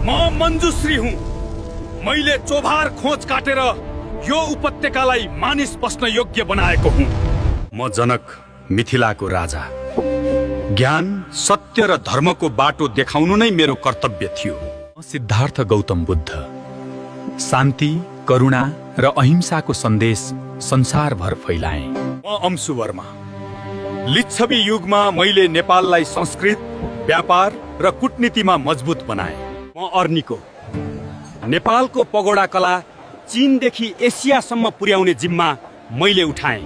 म मञ्जुश्री हुँ। मैले चोभार खोज काटेर यो उपत्यकालाई मानिस बस्न योग्य बनाएको हुँ। म जनक, मिथिलाको राजा। ज्ञान, सत्य र धर्मको बाटो देखाउनु नै मेरो कर्तव्य थियो। म सिद्धार्थ गौतम बुद्ध, शान्ति, करुणा र अहिंसाको सन्देश संसारभर फैलाएँ। म अंशु वर्मा, लिच्छवी युगमा मैले नेपाललाई संस्कृत, व्यापार र कूटनीतिमा मजबुत बनाएँ। म अर्निको, नेपालको पगोडा कला चीनदेखि एसियासम्म पुर्याउने जिम्मा मैले उठाएँ।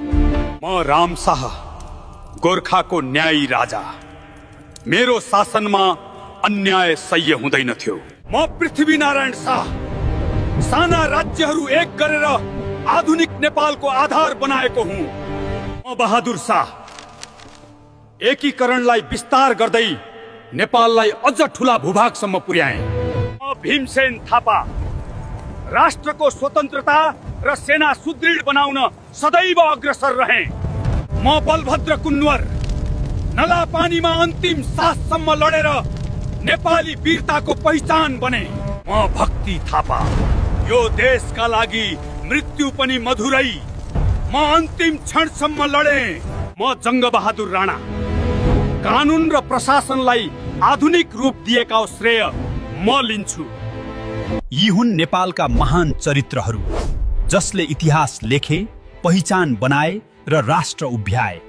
म राम शाह, गोर्खाको न्यायी राजा। मेरो शासनमा अन्याय सह्य हुँदैन थियो। म पृथ्वीनारायण शाह, साना राज्यहरू एक गरेर आधुनिक नेपालको आधार बनाएको हुँ। म बहादुर शाह, एकीकरणलाई विस्तार गर्दै नेपाललाई अझ ठूला भूभागसम्म पुर्याएँ। म भीमसेन थापा, राष्ट्रको स्वतन्त्रता र सेना सुदृढ बनाउन सदैव अग्रसर रहेँ। म बलभद्र कुन्वर, नलापानीमा अन्तिम साससम्म लडेर नेपाली वीरताको पहिचान बने। म भक्ति थापा, यो देशका लागि मृत्यु पनि मधुरै। म अन्तिम क्षणसम्म लडे। म जङ्गबहादुर राणा, कानुन र प्रशासनलाई आधुनिक रूप दिएका श्रेय म लिन्छु। यी हुन् नेपालका महान चरित्रहरू जसले इतिहास लेखे, पहिचान बनाए र राष्ट्र उभ्याए।